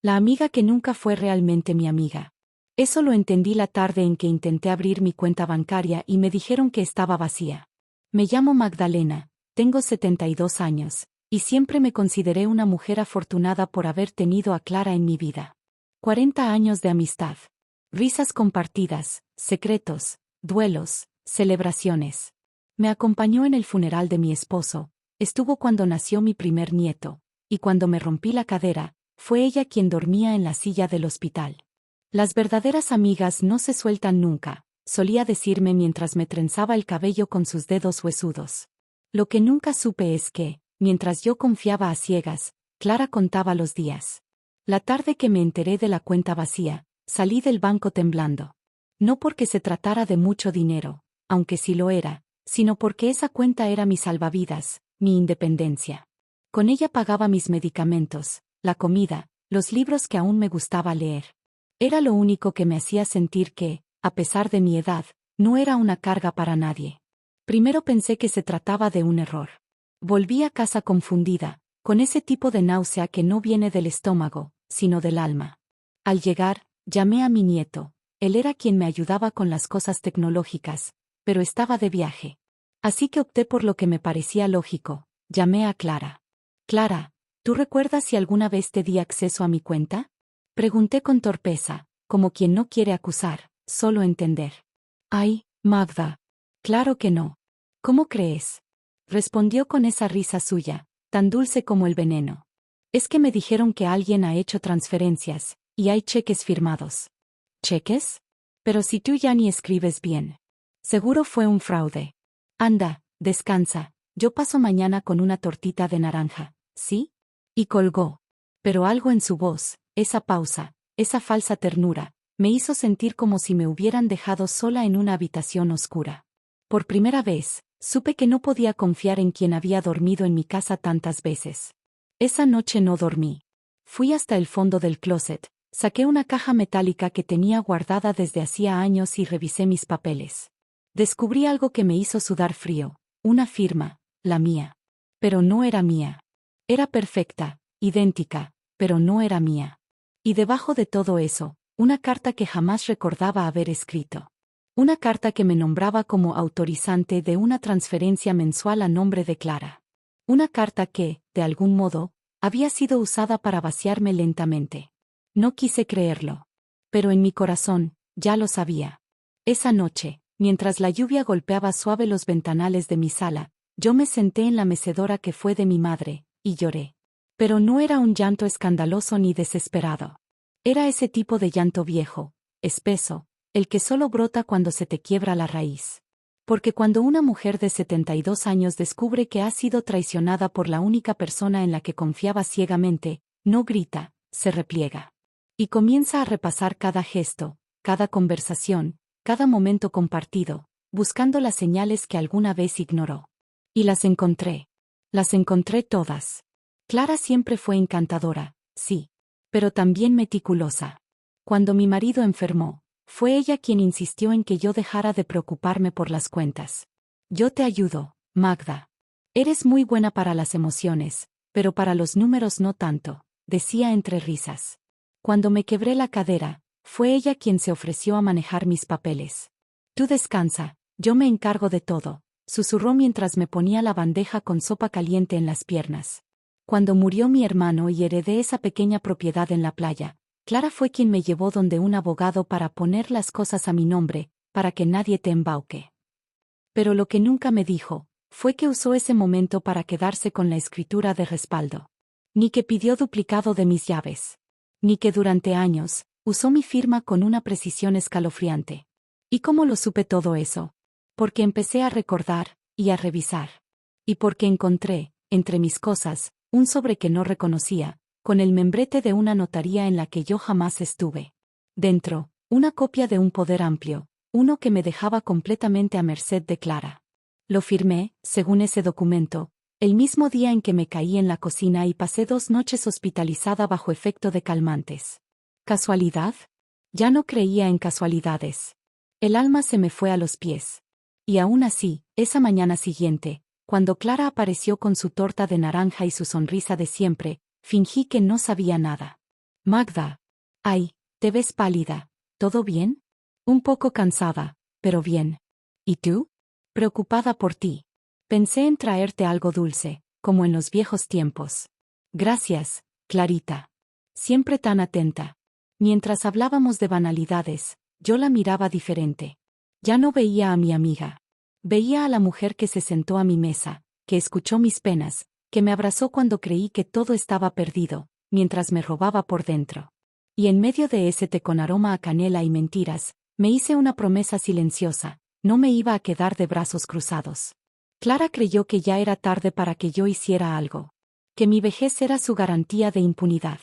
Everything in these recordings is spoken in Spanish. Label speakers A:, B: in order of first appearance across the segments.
A: La amiga que nunca fue realmente mi amiga. Eso lo entendí la tarde en que intenté abrir mi cuenta bancaria y me dijeron que estaba vacía. Me llamo Magdalena, tengo 72 años, y siempre me consideré una mujer afortunada por haber tenido a Clara en mi vida. 40 años de amistad. Risas compartidas, secretos, duelos, celebraciones. Me acompañó en el funeral de mi esposo, estuvo cuando nació mi primer nieto, y cuando me rompí la cadera, fue ella quien dormía en la silla del hospital. Las verdaderas amigas no se sueltan nunca, solía decirme mientras me trenzaba el cabello con sus dedos huesudos. Lo que nunca supe es que, mientras yo confiaba a ciegas, Clara contaba los días. La tarde que me enteré de la cuenta vacía, salí del banco temblando. No porque se tratara de mucho dinero, aunque sí lo era, sino porque esa cuenta era mi salvavidas, mi independencia. Con ella pagaba mis medicamentos, la comida, los libros que aún me gustaba leer. Era lo único que me hacía sentir que, a pesar de mi edad, no era una carga para nadie. Primero pensé que se trataba de un error. Volví a casa confundida, con ese tipo de náusea que no viene del estómago, sino del alma. Al llegar, llamé a mi nieto. Él era quien me ayudaba con las cosas tecnológicas, pero estaba de viaje. Así que opté por lo que me parecía lógico. Llamé a Clara. Clara, ¿tú recuerdas si alguna vez te di acceso a mi cuenta? Pregunté con torpeza, como quien no quiere acusar, solo entender. Ay, Magda. Claro que no. ¿Cómo crees? Respondió con esa risa suya, tan dulce como el veneno. Es que me dijeron que alguien ha hecho transferencias, y hay cheques firmados. ¿Cheques? Pero si tú ya ni escribes bien. Seguro fue un fraude. Anda, descansa, yo paso mañana con una tortita de naranja, ¿sí? Y colgó. Pero algo en su voz, esa pausa, esa falsa ternura, me hizo sentir como si me hubieran dejado sola en una habitación oscura. Por primera vez, supe que no podía confiar en quien había dormido en mi casa tantas veces. Esa noche no dormí. Fui hasta el fondo del closet, saqué una caja metálica que tenía guardada desde hacía años y revisé mis papeles. Descubrí algo que me hizo sudar frío, una firma, la mía. Pero no era mía. Era perfecta, idéntica, pero no era mía. Y debajo de todo eso, una carta que jamás recordaba haber escrito. Una carta que me nombraba como autorizante de una transferencia mensual a nombre de Clara. Una carta que, de algún modo, había sido usada para vaciarme lentamente. No quise creerlo. Pero en mi corazón, ya lo sabía. Esa noche, mientras la lluvia golpeaba suave los ventanales de mi sala, yo me senté en la mecedora que fue de mi madre, y lloré. Pero no era un llanto escandaloso ni desesperado. Era ese tipo de llanto viejo, espeso, el que solo brota cuando se te quiebra la raíz. Porque cuando una mujer de 72 años descubre que ha sido traicionada por la única persona en la que confiaba ciegamente, no grita, se repliega. Y comienza a repasar cada gesto, cada conversación, cada momento compartido, buscando las señales que alguna vez ignoró. Y las encontré. Las encontré todas. Clara siempre fue encantadora, sí. Pero también meticulosa. Cuando mi marido enfermó, fue ella quien insistió en que yo dejara de preocuparme por las cuentas. Yo te ayudo, Magda. Eres muy buena para las emociones, pero para los números no tanto, decía entre risas. Cuando me quebré la cadera, fue ella quien se ofreció a manejar mis papeles. Tú descansa, yo me encargo de todo, susurró mientras me ponía la bandeja con sopa caliente en las piernas. Cuando murió mi hermano y heredé esa pequeña propiedad en la playa, Clara fue quien me llevó donde un abogado para poner las cosas a mi nombre, para que nadie te embauque. Pero lo que nunca me dijo, fue que usó ese momento para quedarse con la escritura de respaldo. Ni que pidió duplicado de mis llaves. Ni que durante años, usó mi firma con una precisión escalofriante. ¿Y cómo lo supe todo eso? Porque empecé a recordar, y a revisar. Y porque encontré, entre mis cosas, un sobre que no reconocía, con el membrete de una notaría en la que yo jamás estuve. Dentro, una copia de un poder amplio, uno que me dejaba completamente a merced de Clara. Lo firmé, según ese documento, el mismo día en que me caí en la cocina y pasé 2 noches hospitalizada bajo efecto de calmantes. ¿Casualidad? Ya no creía en casualidades. El alma se me fue a los pies. Y aún así, esa mañana siguiente, cuando Clara apareció con su torta de naranja y su sonrisa de siempre, fingí que no sabía nada. Magda. Ay, te ves pálida. ¿Todo bien? Un poco cansada, pero bien. ¿Y tú? Preocupada por ti. Pensé en traerte algo dulce, como en los viejos tiempos. Gracias, Clarita. Siempre tan atenta. Mientras hablábamos de banalidades, yo la miraba diferente. Ya no veía a mi amiga. Veía a la mujer que se sentó a mi mesa, que escuchó mis penas, que me abrazó cuando creí que todo estaba perdido, mientras me robaba por dentro. Y en medio de ese té con aroma a canela y mentiras, me hice una promesa silenciosa: no me iba a quedar de brazos cruzados. Clara creyó que ya era tarde para que yo hiciera algo. Que mi vejez era su garantía de impunidad.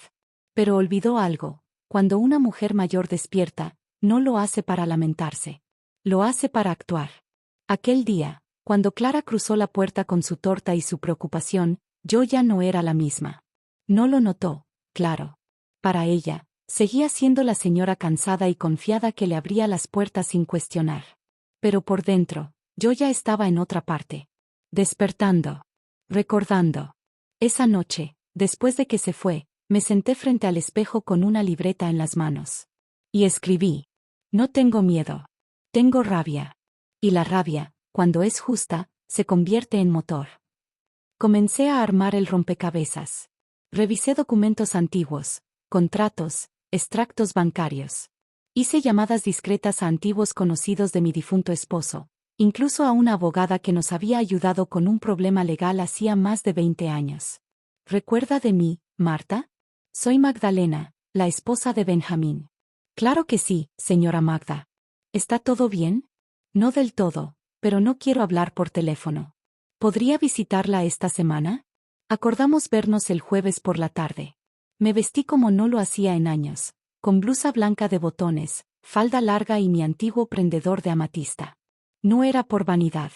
A: Pero olvidó algo: cuando una mujer mayor despierta, no lo hace para lamentarse. Lo hace para actuar. Aquel día, cuando Clara cruzó la puerta con su torta y su preocupación, yo ya no era la misma. No lo notó, claro. Para ella, seguía siendo la señora cansada y confiada que le abría las puertas sin cuestionar. Pero por dentro, yo ya estaba en otra parte. Despertando. Recordando. Esa noche, después de que se fue, me senté frente al espejo con una libreta en las manos. Y escribí: no tengo miedo. Tengo rabia. Y la rabia, cuando es justa, se convierte en motor. Comencé a armar el rompecabezas. Revisé documentos antiguos, contratos, extractos bancarios. Hice llamadas discretas a antiguos conocidos de mi difunto esposo, incluso a una abogada que nos había ayudado con un problema legal hacía más de 20 años. ¿Recuerda de mí, Marta? Soy Magdalena, la esposa de Benjamín. Claro que sí, señora Magda. ¿Está todo bien? No del todo, pero no quiero hablar por teléfono. ¿Podría visitarla esta semana? Acordamos vernos el jueves por la tarde. Me vestí como no lo hacía en años, con blusa blanca de botones, falda larga y mi antiguo prendedor de amatista. No era por vanidad.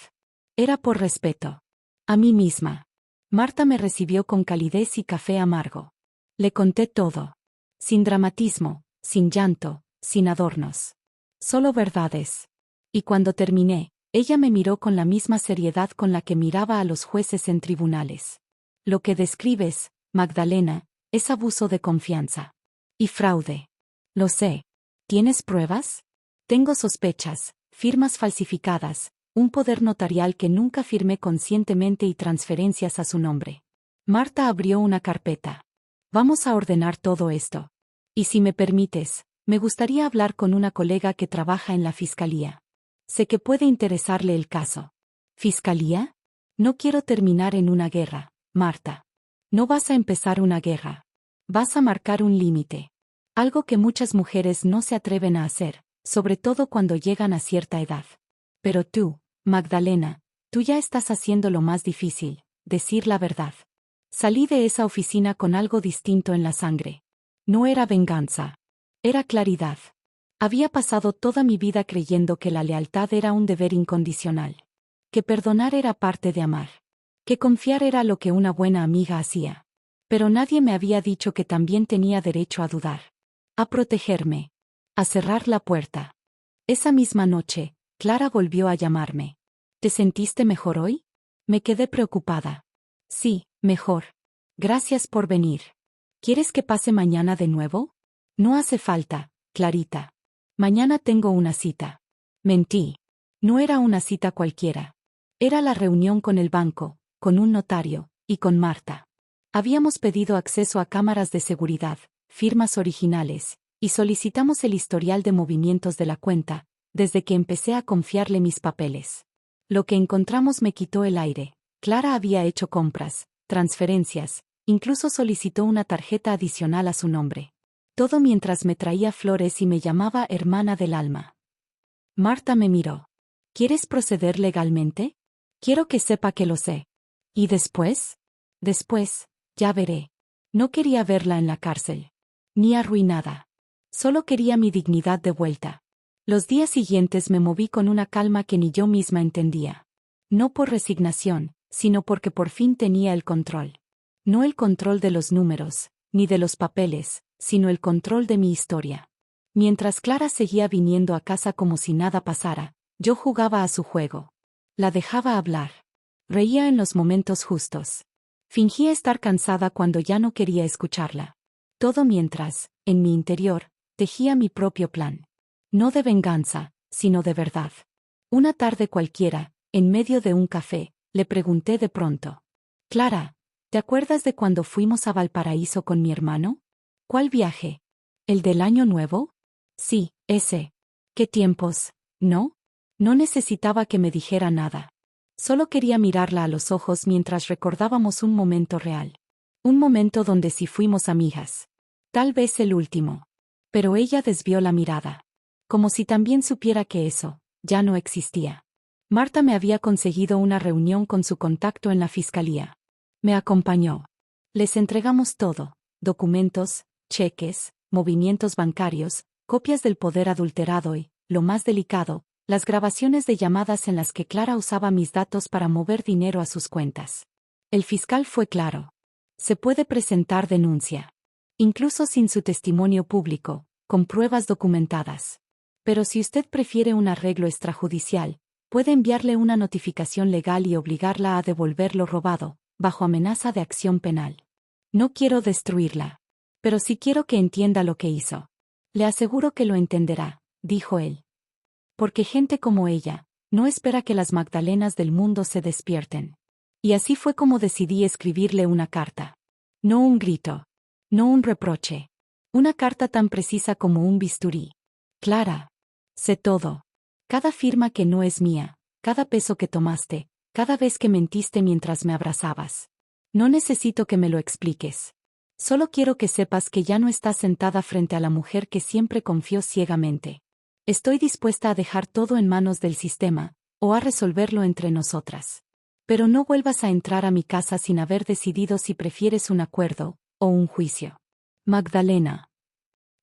A: Era por respeto. A mí misma. Marta me recibió con calidez y café amargo. Le conté todo. Sin dramatismo, sin llanto, sin adornos. Solo verdades. Y cuando terminé, ella me miró con la misma seriedad con la que miraba a los jueces en tribunales. Lo que describes, Magdalena, es abuso de confianza. Y fraude. Lo sé. ¿Tienes pruebas? Tengo sospechas, firmas falsificadas, un poder notarial que nunca firmé conscientemente y transferencias a su nombre. Marta abrió una carpeta. Vamos a ordenar todo esto. Y si me permites, me gustaría hablar con una colega que trabaja en la fiscalía. Sé que puede interesarle el caso. ¿Fiscalía? No quiero terminar en una guerra, Marta. No vas a empezar una guerra. Vas a marcar un límite. Algo que muchas mujeres no se atreven a hacer, sobre todo cuando llegan a cierta edad. Pero tú, Magdalena, tú ya estás haciendo lo más difícil: decir la verdad. Salí de esa oficina con algo distinto en la sangre. No era venganza. Era claridad. Había pasado toda mi vida creyendo que la lealtad era un deber incondicional. Que perdonar era parte de amar. Que confiar era lo que una buena amiga hacía. Pero nadie me había dicho que también tenía derecho a dudar. A protegerme. A cerrar la puerta. Esa misma noche, Clara volvió a llamarme. ¿Te sentiste mejor hoy? Me quedé preocupada. Sí, mejor. Gracias por venir. ¿Quieres que pase mañana de nuevo? No hace falta, Clarita. Mañana tengo una cita. Mentí. No era una cita cualquiera. Era la reunión con el banco, con un notario, y con Marta. Habíamos pedido acceso a cámaras de seguridad, firmas originales, y solicitamos el historial de movimientos de la cuenta, desde que empecé a confiarle mis papeles. Lo que encontramos me quitó el aire. Clara había hecho compras, transferencias, incluso solicitó una tarjeta adicional a su nombre. Todo mientras me traía flores y me llamaba hermana del alma. Marta me miró. ¿Quieres proceder legalmente? Quiero que sepa que lo sé. ¿Y después? Después, ya veré. No quería verla en la cárcel. Ni arruinada. Solo quería mi dignidad de vuelta. Los días siguientes me moví con una calma que ni yo misma entendía. No por resignación, sino porque por fin tenía el control. No el control de los números, ni de los papeles, sino el control de mi historia. Mientras Clara seguía viniendo a casa como si nada pasara, yo jugaba a su juego. La dejaba hablar. Reía en los momentos justos. Fingía estar cansada cuando ya no quería escucharla. Todo mientras, en mi interior, tejía mi propio plan. No de venganza, sino de verdad. Una tarde cualquiera, en medio de un café, le pregunté de pronto. Clara, ¿te acuerdas de cuando fuimos a Valparaíso con mi hermano? ¿Cuál viaje? ¿El del Año Nuevo? Sí, ese. ¿Qué tiempos? ¿No? No necesitaba que me dijera nada. Solo quería mirarla a los ojos mientras recordábamos un momento real. Un momento donde sí fuimos amigas. Tal vez el último. Pero ella desvió la mirada. Como si también supiera que eso ya no existía. Marta me había conseguido una reunión con su contacto en la fiscalía. Me acompañó. Les entregamos todo: documentos, cheques, movimientos bancarios, copias del poder adulterado y, lo más delicado, las grabaciones de llamadas en las que Clara usaba mis datos para mover dinero a sus cuentas. El fiscal fue claro. Se puede presentar denuncia. Incluso sin su testimonio público, con pruebas documentadas. Pero si usted prefiere un arreglo extrajudicial, puede enviarle una notificación legal y obligarla a devolver lo robado, bajo amenaza de acción penal. No quiero destruirla. Pero sí quiero que entienda lo que hizo. Le aseguro que lo entenderá, dijo él. Porque gente como ella, no espera que las Magdalenas del mundo se despierten. Y así fue como decidí escribirle una carta. No un grito. No un reproche. Una carta tan precisa como un bisturí. Clara. Sé todo. Cada firma que no es mía, cada peso que tomaste, cada vez que mentiste mientras me abrazabas. No necesito que me lo expliques. Solo quiero que sepas que ya no estás sentada frente a la mujer que siempre confió ciegamente. Estoy dispuesta a dejar todo en manos del sistema, o a resolverlo entre nosotras. Pero no vuelvas a entrar a mi casa sin haber decidido si prefieres un acuerdo o un juicio. Magdalena.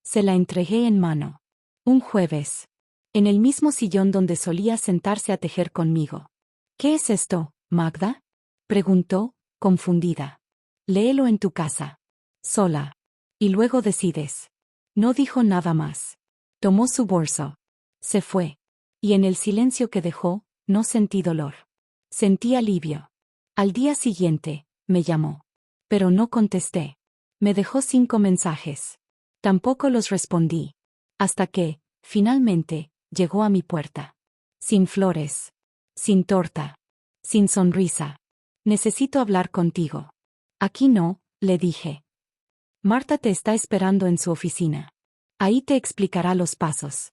A: Se la entregué en mano. Un jueves. En el mismo sillón donde solía sentarse a tejer conmigo. ¿Qué es esto, Magda? Preguntó, confundida. Léelo en tu casa. Sola. Y luego decides. No dijo nada más. Tomó su bolso. Se fue. Y en el silencio que dejó, no sentí dolor. Sentí alivio. Al día siguiente, me llamó. Pero no contesté. Me dejó 5 mensajes. Tampoco los respondí. Hasta que, finalmente, llegó a mi puerta. Sin flores. Sin torta. Sin sonrisa. Necesito hablar contigo. Aquí no, le dije. Marta te está esperando en su oficina. Ahí te explicará los pasos.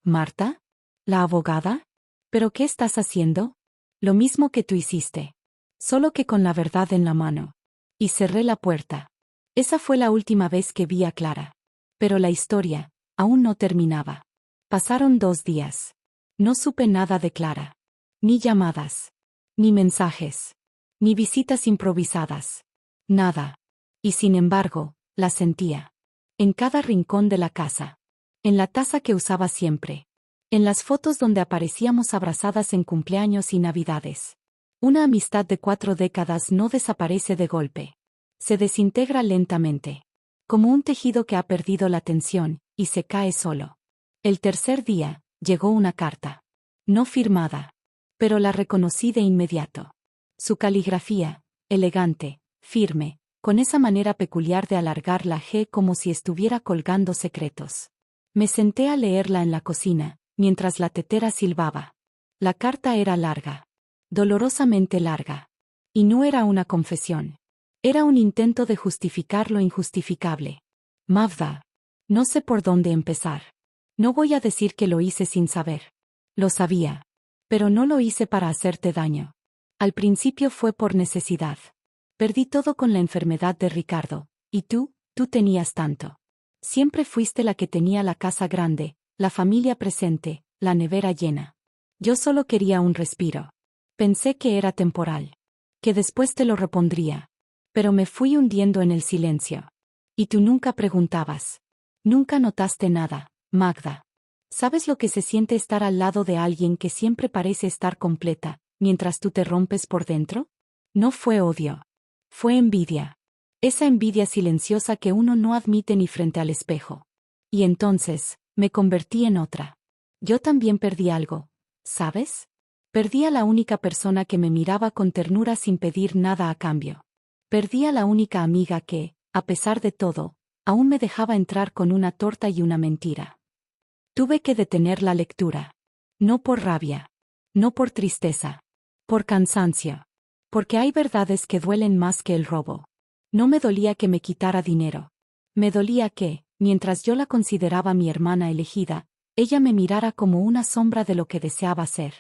A: ¿Marta? ¿La abogada? ¿Pero qué estás haciendo? Lo mismo que tú hiciste. Solo que con la verdad en la mano. Y cerré la puerta. Esa fue la última vez que vi a Clara. Pero la historia aún no terminaba. Pasaron 2 días. No supe nada de Clara. Ni llamadas. Ni mensajes. Ni visitas improvisadas. Nada. Y sin embargo, la sentía. En cada rincón de la casa. En la taza que usaba siempre. En las fotos donde aparecíamos abrazadas en cumpleaños y navidades. Una amistad de 4 décadas no desaparece de golpe. Se desintegra lentamente. Como un tejido que ha perdido la tensión, y se cae solo. El tercer día, llegó una carta. No firmada. Pero la reconocí de inmediato. Su caligrafía, elegante, firme, con esa manera peculiar de alargar la G como si estuviera colgando secretos. Me senté a leerla en la cocina, mientras la tetera silbaba. La carta era larga. Dolorosamente larga. Y no era una confesión. Era un intento de justificar lo injustificable. Magda. No sé por dónde empezar. No voy a decir que lo hice sin saber. Lo sabía. Pero no lo hice para hacerte daño. Al principio fue por necesidad. Perdí todo con la enfermedad de Ricardo. Y tú tenías tanto. Siempre fuiste la que tenía la casa grande, la familia presente, la nevera llena. Yo solo quería un respiro. Pensé que era temporal. Que después te lo repondría. Pero me fui hundiendo en el silencio. Y tú nunca preguntabas. Nunca notaste nada, Magda. ¿Sabes lo que se siente estar al lado de alguien que siempre parece estar completa, mientras tú te rompes por dentro? No fue odio. Fue envidia. Esa envidia silenciosa que uno no admite ni frente al espejo. Y entonces, me convertí en otra. Yo también perdí algo, ¿sabes? Perdí a la única persona que me miraba con ternura sin pedir nada a cambio. Perdí a la única amiga que, a pesar de todo, aún me dejaba entrar con una torta y una mentira. Tuve que detener la lectura. No por rabia. No por tristeza. Por cansancio. Porque hay verdades que duelen más que el robo. No me dolía que me quitara dinero. Me dolía que, mientras yo la consideraba mi hermana elegida, ella me mirara como una sombra de lo que deseaba ser.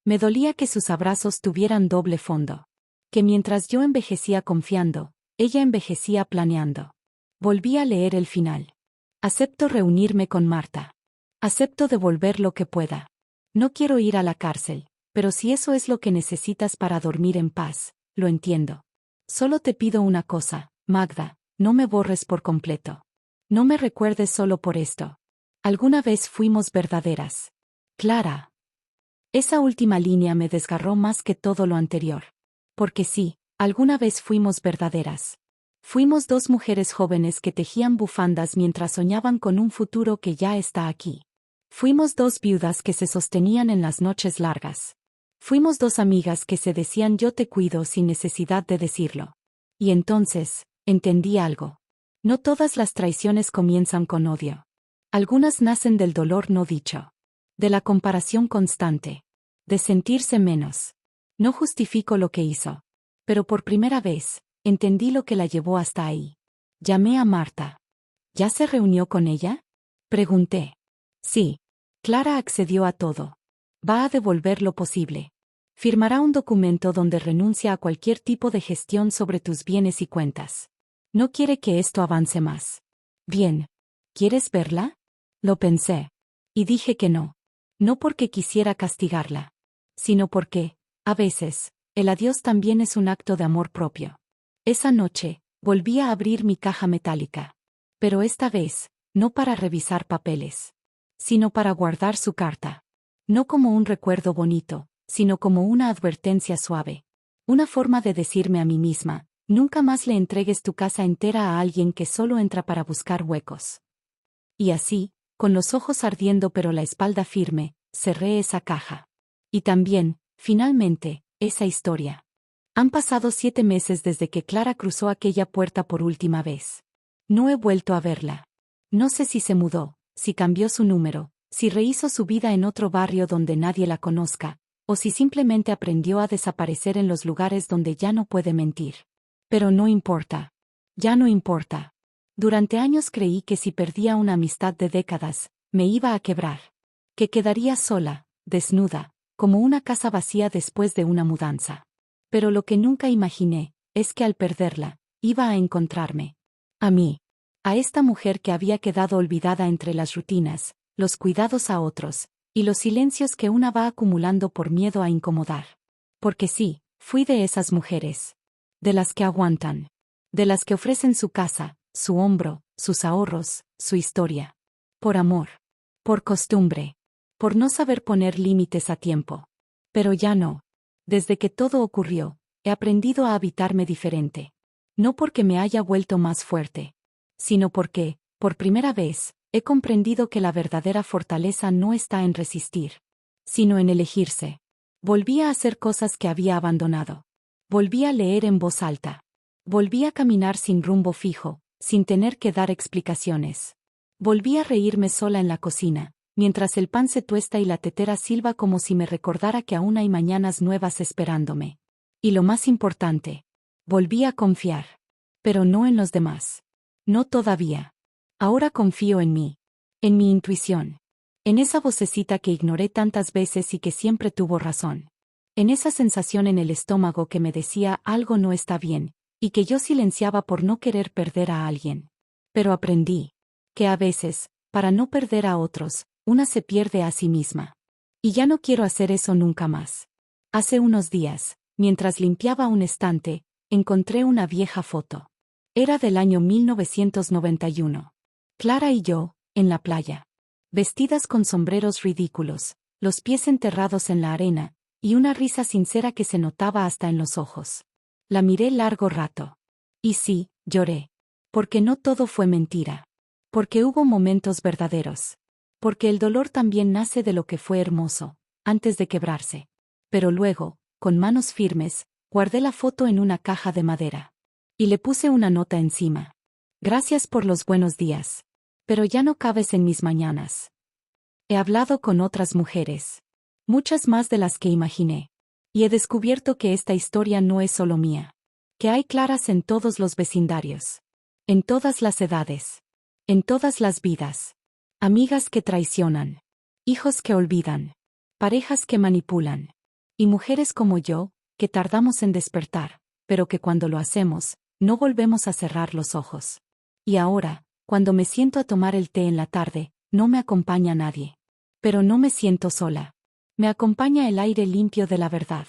A: Me dolía que sus abrazos tuvieran doble fondo. Que mientras yo envejecía confiando, ella envejecía planeando. Volví a leer el final. Acepto reunirme con Marta. Acepto devolver lo que pueda. No quiero ir a la cárcel, pero si eso es lo que necesitas para dormir en paz, lo entiendo. Solo te pido una cosa, Magda, no me borres por completo. No me recuerdes solo por esto. Alguna vez fuimos verdaderas. Clara. Esa última línea me desgarró más que todo lo anterior. Porque sí, alguna vez fuimos verdaderas. Fuimos dos mujeres jóvenes que tejían bufandas mientras soñaban con un futuro que ya está aquí. Fuimos dos viudas que se sostenían en las noches largas. Fuimos dos amigas que se decían yo te cuido sin necesidad de decirlo. Y entonces, entendí algo. No todas las traiciones comienzan con odio. Algunas nacen del dolor no dicho. De la comparación constante. De sentirse menos. No justifico lo que hizo. Pero por primera vez, entendí lo que la llevó hasta ahí. Llamé a Marta. ¿Ya se reunió con ella? Pregunté. Sí. Clara accedió a todo. Va a devolver lo posible. Firmará un documento donde renuncia a cualquier tipo de gestión sobre tus bienes y cuentas. No quiere que esto avance más. Bien. ¿Quieres verla? Lo pensé. Y dije que no. No porque quisiera castigarla. Sino porque, a veces, el adiós también es un acto de amor propio. Esa noche, volví a abrir mi caja metálica. Pero esta vez, no para revisar papeles. Sino para guardar su carta. No como un recuerdo bonito, sino como una advertencia suave. Una forma de decirme a mí misma, nunca más le entregues tu casa entera a alguien que solo entra para buscar huecos. Y así, con los ojos ardiendo pero la espalda firme, cerré esa caja. Y también, finalmente, esa historia. Han pasado 7 meses desde que Clara cruzó aquella puerta por última vez. No he vuelto a verla. No sé si se mudó, si cambió su número, si rehizo su vida en otro barrio donde nadie la conozca, o si simplemente aprendió a desaparecer en los lugares donde ya no puede mentir. Pero no importa. Ya no importa. Durante años creí que si perdía una amistad de décadas, me iba a quebrar. Que quedaría sola, desnuda, como una casa vacía después de una mudanza. Pero lo que nunca imaginé, es que al perderla, iba a encontrarme. A mí. A esta mujer que había quedado olvidada entre las rutinas, los cuidados a otros, y los silencios que una va acumulando por miedo a incomodar. Porque sí, fui de esas mujeres. De las que aguantan. De las que ofrecen su casa, su hombro, sus ahorros, su historia. Por amor. Por costumbre. Por no saber poner límites a tiempo. Pero ya no. Desde que todo ocurrió, he aprendido a habitarme diferente. No porque me haya vuelto más fuerte. Sino porque, por primera vez, he comprendido que la verdadera fortaleza no está en resistir, sino en elegirse. Volví a hacer cosas que había abandonado. Volví a leer en voz alta. Volví a caminar sin rumbo fijo, sin tener que dar explicaciones. Volví a reírme sola en la cocina, mientras el pan se tuesta y la tetera silba como si me recordara que aún hay mañanas nuevas esperándome. Y lo más importante, volví a confiar. Pero no en los demás. No todavía. Ahora confío en mí. En mi intuición. En esa vocecita que ignoré tantas veces y que siempre tuvo razón. En esa sensación en el estómago que me decía algo no está bien, y que yo silenciaba por no querer perder a alguien. Pero aprendí. Que a veces, para no perder a otros, una se pierde a sí misma. Y ya no quiero hacer eso nunca más. Hace unos días, mientras limpiaba un estante, encontré una vieja foto. Era del año 1991. Clara y yo, en la playa. Vestidas con sombreros ridículos, los pies enterrados en la arena, y una risa sincera que se notaba hasta en los ojos. La miré largo rato. Y sí, lloré. Porque no todo fue mentira. Porque hubo momentos verdaderos. Porque el dolor también nace de lo que fue hermoso, antes de quebrarse. Pero luego, con manos firmes, guardé la foto en una caja de madera. Y le puse una nota encima. Gracias por los buenos días. Pero ya no cabes en mis mañanas. He hablado con otras mujeres. Muchas más de las que imaginé. Y he descubierto que esta historia no es solo mía. Que hay claras en todos los vecindarios. En todas las edades. En todas las vidas. Amigas que traicionan. Hijos que olvidan. Parejas que manipulan. Y mujeres como yo, que tardamos en despertar, pero que cuando lo hacemos, no volvemos a cerrar los ojos. Y ahora, cuando me siento a tomar el té en la tarde, no me acompaña nadie. Pero no me siento sola. Me acompaña el aire limpio de la verdad.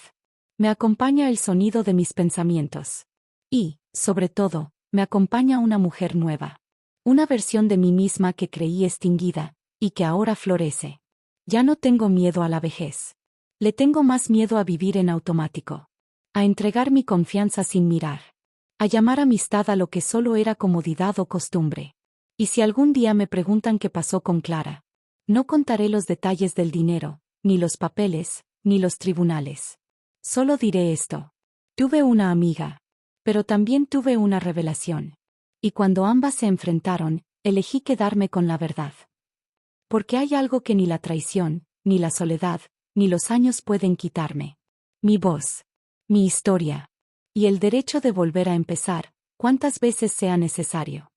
A: Me acompaña el sonido de mis pensamientos. Y, sobre todo, me acompaña una mujer nueva. Una versión de mí misma que creí extinguida, y que ahora florece. Ya no tengo miedo a la vejez. Le tengo más miedo a vivir en automático. A entregar mi confianza sin mirar. A llamar amistad a lo que solo era comodidad o costumbre. Y si algún día me preguntan qué pasó con Clara, no contaré los detalles del dinero, ni los papeles, ni los tribunales. Solo diré esto. Tuve una amiga. Pero también tuve una revelación. Y cuando ambas se enfrentaron, elegí quedarme con la verdad. Porque hay algo que ni la traición, ni la soledad, ni los años pueden quitarme. Mi voz. Mi historia. Y el derecho de volver a empezar, cuantas veces sea necesario.